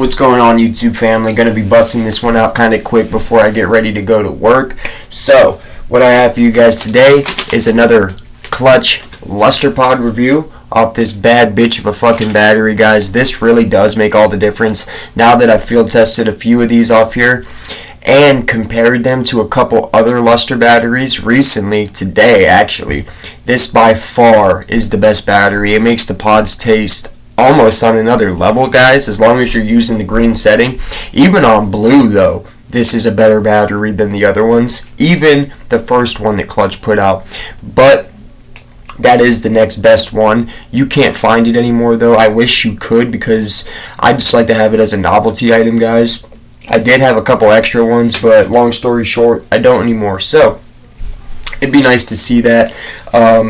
What's going on, YouTube family? Gonna be busting this one out kind of quick before I get ready to go to work. So what I have for you guys today is another Klutch Luster Pod review off this bad bitch of a fucking battery, guys. This really does make all the difference now that I've field tested a few of these off here and compared them to a couple other Luster batteries recently, today actually. This by far is the best battery. It makes the pods taste almost on another level, guys, as long as you're using the green setting. Even on blue, though, this is a better battery than the other ones, even the first one that Klutch put out. But that is the next best one. You can't find it anymore, though. I wish you could, because I just like to have it as a novelty item, guys. I did have a couple extra ones, but long story short, I don't anymore. So it'd be nice to see that,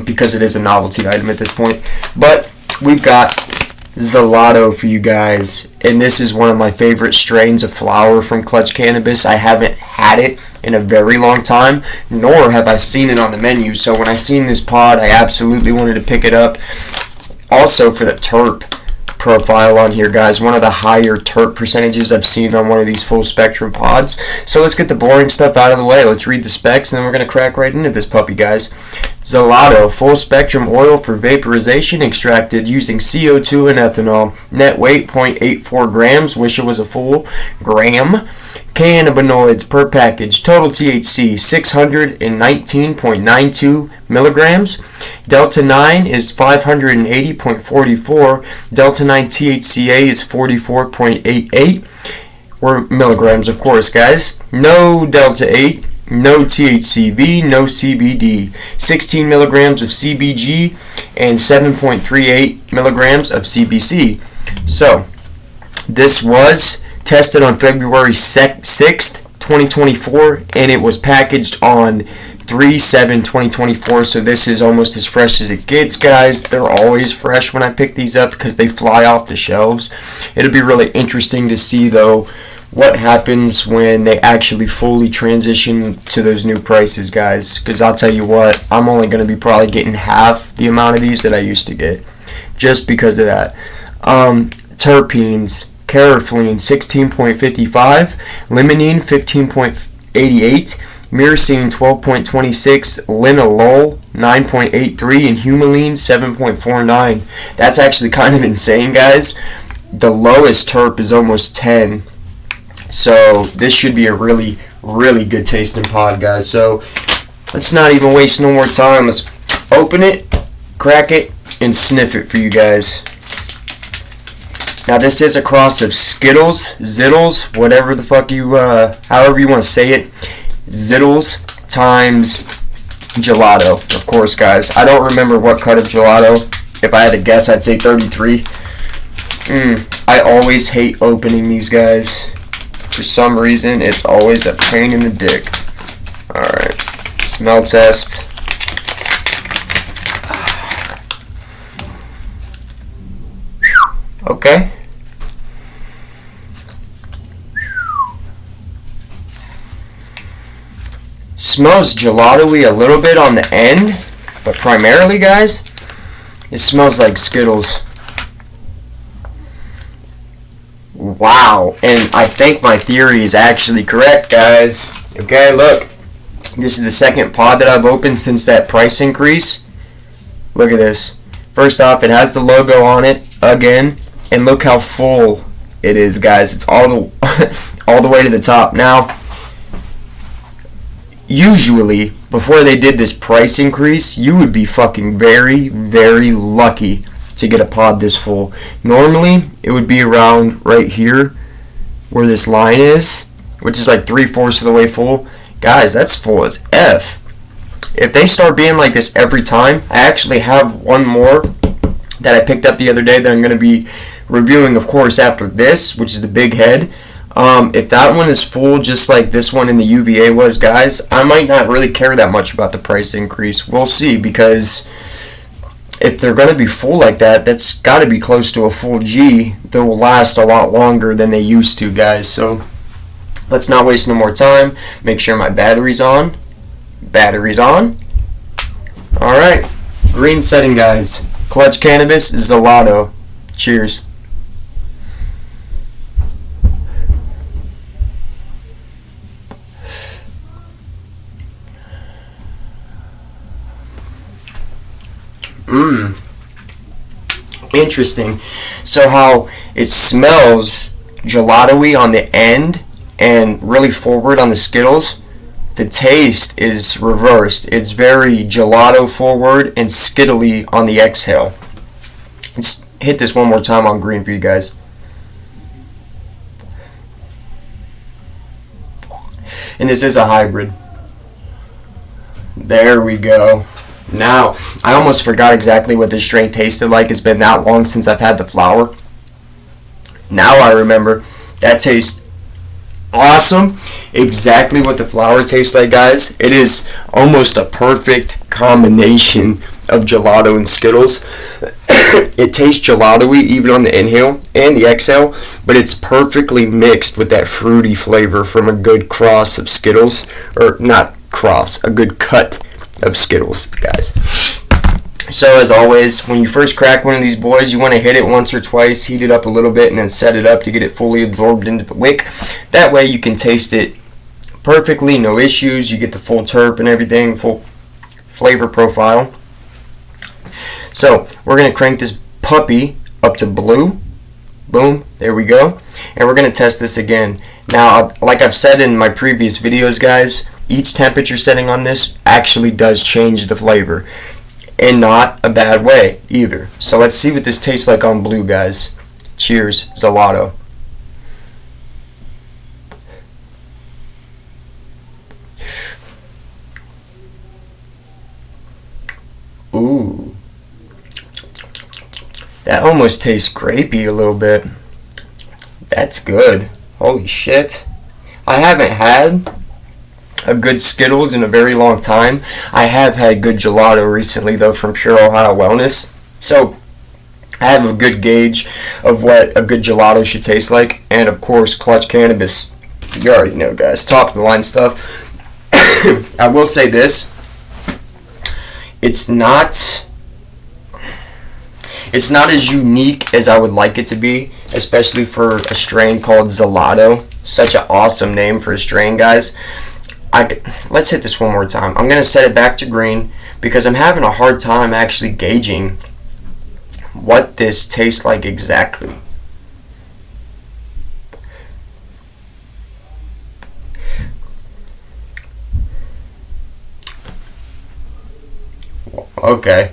because it is a novelty item at this point. But we've got Zelato for you guys, and this is one of my favorite strains of flower from Klutch Cannabis. I haven't had it in a very long time, nor have I seen it on the menu, so when I seen this pod, I absolutely wanted to pick it up. Also, for the terp profile on here, guys, one of the higher terp percentages I've seen on one of these full spectrum pods. So let's get the boring stuff out of the way. Let's read the specs, and then we're going to crack right into this puppy, guys. Zelato, full spectrum oil for vaporization, extracted using CO2 and ethanol. Net weight 0.84 grams. Wish it was a full gram. Cannabinoids per package. Total THC 619.92 milligrams. Delta 9 is 580.44. Delta 9 THCA is 44.88. Or milligrams, of course, guys. No Delta 8. No THCV, no CBD, 16 milligrams of CBG, and 7.38 milligrams of CBC. So, this was tested on February 6th, 2024, and it was packaged on 3/7/2024, so this is almost as fresh as it gets, guys. They're always fresh when I pick these up because they fly off the shelves. It'll be really interesting to see, though, what happens when they actually fully transition to those new prices, guys, because I'll tell you what, I'm only going to be probably getting half the amount of these that I used to get just because of that. Terpenes, caraflene 16.55, limonene 15.88, myrcene 12.26, linalool 9.83, and humulene 7.49. That's actually kind of insane, guys. The lowest terp is almost 10. So this should be a really, really good tasting pod, guys. So let's not even waste no more time. Let's open it, crack it, and sniff it for you guys. Now this is a cross of Skittles, Zittles, whatever the fuck you, however you want to say it. Zittles times gelato, of course, guys. I don't remember what cut of gelato. If I had to guess, I'd say 33. I always hate opening these, guys. For some reason, it's always a pain in the dick. Alright, smell test. Okay. Smells gelato-y a little bit on the end, but primarily, guys, it smells like Skittles. Wow, and I think my theory is actually correct, guys. Okay, look. This is the second pod that I've opened since that price increase. Look at this. First off, it has the logo on it again, and look how full it is, guys. It's all the all the way to the top. Now, usually, before they did this price increase, you would be fucking very, very lucky to get a pod this full. Normally, it would be around right here where this line is, which is like 3/4 of the way full. Guys, that's full as F. If they start being like this every time, I actually have one more that I picked up the other day that I'm going to be reviewing, of course, after this, which is the big head. If that one is full just like this one in the UVA was, guys, I might not really care that much about the price increase. We'll see, because if they're going to be full like that, that's got to be close to a full G that will last a lot longer than they used to, guys. So let's not waste no more time. Make sure my battery's on. Battery's on. Alright. Green setting, guys. Klutch Cannabis, Zelato. Cheers. Mmm. Interesting. So how it smells gelato-y on the end and really forward on the Skittles, the taste is reversed. It's very gelato forward and skittly on the exhale. Let's hit this one more time on green for you guys. And this is a hybrid. There we go. Now, I almost forgot exactly what this strain tasted like. It's been that long since I've had the flower. Now I remember. That tastes awesome. Exactly what the flower tastes like, guys. It is almost a perfect combination of gelato and Skittles. It tastes gelato-y even on the inhale and the exhale, but it's perfectly mixed with that fruity flavor from a good cross of Skittles. Or not cross, a good cut of Skittles, guys. So as always, when you first crack one of these boys, you want to hit it once or twice, heat it up a little bit, and then set it up to get it fully absorbed into the wick. That way you can taste it perfectly, no issues. You get the full terp and everything, full flavor profile. So we're going to crank this puppy up to blue. Boom, there we go. And we're going to test this again. Now, like I've said in my previous videos, guys, each temperature setting on this actually does change the flavor. And not a bad way either. So let's see what this tastes like on blue, guys. Cheers, Zelato. Ooh. That almost tastes grapey a little bit. That's good. Holy shit. I haven't had a good Skittles in a very long time. I have had good gelato recently, though, from Pure Ohio Wellness. So I have a good gauge of what a good gelato should taste like. And, of course, Klutch Cannabis. You already know, guys. Top of the line stuff. I will say this. It's not as unique as I would like it to be, especially for a strain called Zelato. Such an awesome name for a strain, guys. Let's hit this one more time. I'm going to set it back to green because I'm having a hard time actually gauging what this tastes like exactly. Okay.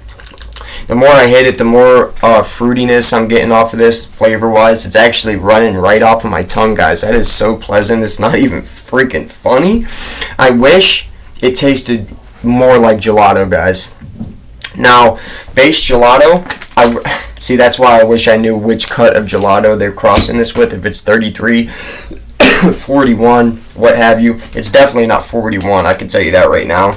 The more I hit it, the more fruitiness I'm getting off of this, flavor-wise. It's actually running right off of my tongue, guys. That is so pleasant. It's not even freaking funny. I wish it tasted more like gelato, guys. Now, base gelato, see, that's why I wish I knew which cut of gelato they're crossing this with. If it's 33, 41, what have you. It's definitely not 41, I can tell you that right now.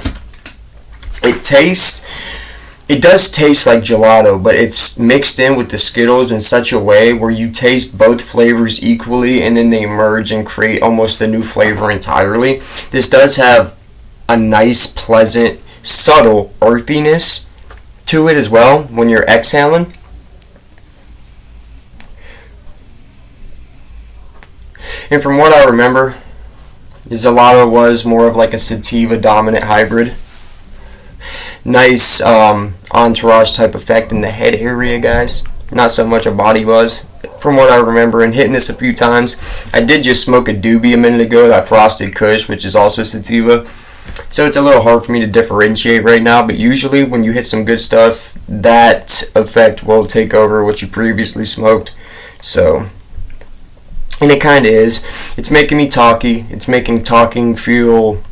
It does taste like gelato, but it's mixed in with the Skittles in such a way where you taste both flavors equally and then they merge and create almost a new flavor entirely. This does have a nice, pleasant, subtle earthiness to it as well when you're exhaling. And from what I remember, Zelato was more of like a sativa dominant hybrid. Nice entourage type effect in the head area, guys. Not so much a body buzz. From what I remember, and hitting this a few times, I did just smoke a doobie a minute ago, that Frosted Kush, which is also sativa. So it's a little hard for me to differentiate right now, but usually when you hit some good stuff, that effect will take over what you previously smoked. So, and it kind of is. It's making me talky. It's making talking feel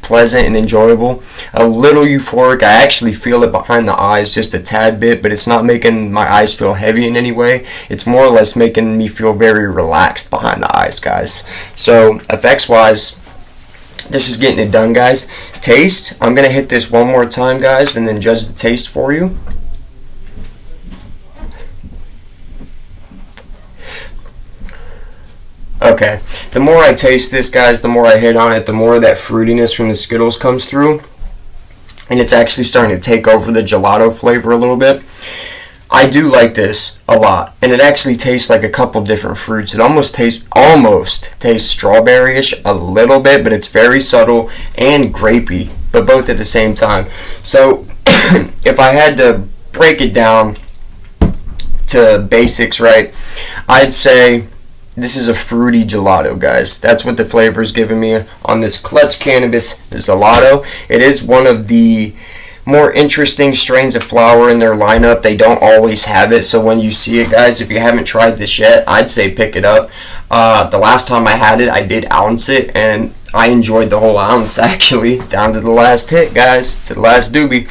pleasant and enjoyable, a little euphoric. I actually feel it behind the eyes just a tad bit, but it's not making my eyes feel heavy in any way. It's more or less making me feel very relaxed behind the eyes, guys. So effects wise, this is getting it done, guys. Taste, I'm gonna hit this one more time, guys, and then judge the taste for you. Okay, the more I taste this, guys, the more I hit on it, the more that fruitiness from the Skittles comes through. And it's actually starting to take over the gelato flavor a little bit. I do like this a lot. And it actually tastes like a couple different fruits. It almost tastes strawberry-ish a little bit, but it's very subtle and grapey, but both at the same time. So if I had to break it down to basics, right, I'd say this is a fruity gelato, guys. That's what the flavor is giving me on this Klutch Cannabis Zelato. It is one of the more interesting strains of flower in their lineup. They don't always have it, so when you see it, guys, if you haven't tried this yet, I'd say pick it up. The last time I had it, I did ounce it, and I enjoyed the whole ounce, actually, down to the last hit, guys, to the last doobie.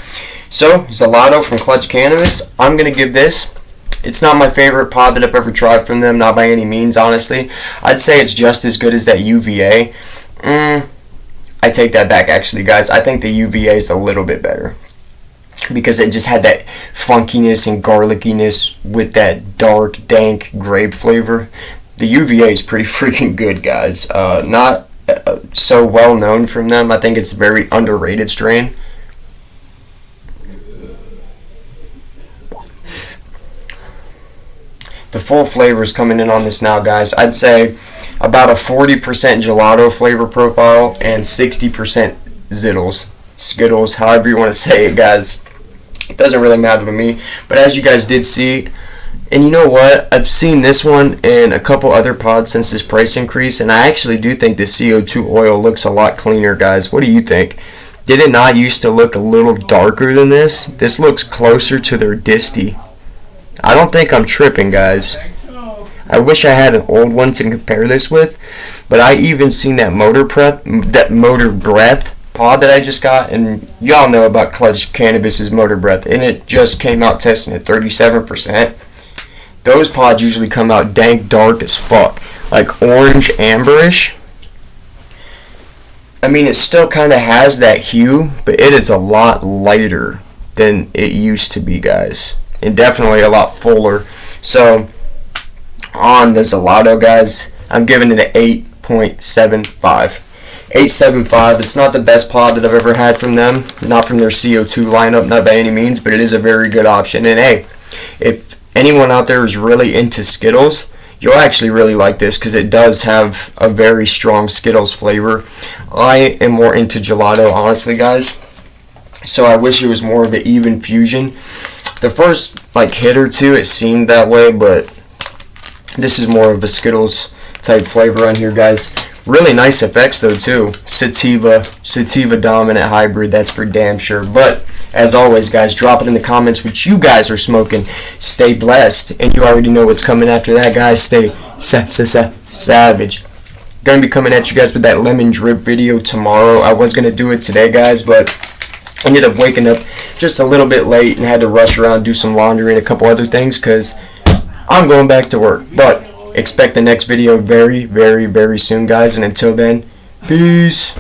So, Zelato from Klutch Cannabis, I'm going to give this, it's not my favorite pod that I've ever tried from them, not by any means, honestly. I'd say it's just as good as that UVA. I take that back, actually, guys. I think the UVA is a little bit better, because it just had that funkiness and garlickiness with that dark, dank grape flavor. The UVA is pretty freaking good, guys. Not so well known from them. I think it's a very underrated strain. The full flavor is coming in on this now, guys. I'd say about a 40% gelato flavor profile and 60% Skittles, however you want to say it, guys. It doesn't really matter to me. But as you guys did see, and you know what? I've seen this one and a couple other pods since this price increase, and I actually do think the CO2 oil looks a lot cleaner, guys. What do you think? Did it not used to look a little darker than this? This looks closer to their Disty. I don't think I'm tripping, guys. I wish I had an old one to compare this with, but I even seen that motor breath pod that I just got, and y'all know about Klutch Cannabis's motor breath, and it just came out testing at 37%. Those pods usually come out dank dark as fuck, like orange amberish. I mean, it still kind of has that hue, but it is a lot lighter than it used to be, guys, and definitely a lot fuller. So on the Zelato, guys, I'm giving it an 8.75. 8.75. It's not the best pod that I've ever had from them, not from their CO2 lineup, not by any means, but it is a very good option. And hey, if anyone out there is really into Skittles, you'll actually really like this, because it does have a very strong Skittles flavor. I am more into gelato, honestly, guys, so I wish it was more of an even fusion. The first hit or two, it seemed that way, but this is more of a Skittles type flavor on here, guys. Really nice effects though too. Sativa dominant hybrid, that's for damn sure. But as always, guys, drop it in the comments what you guys are smoking. Stay blessed, and you already know what's coming after that, guys. Stay savage. Gonna be coming at you guys with that lemon drip video tomorrow. I was gonna do it today, guys, but ended up waking up just a little bit late and had to rush around, do some laundry and a couple other things, because I'm going back to work. But expect the next video very, very, very soon, guys, and until then, peace.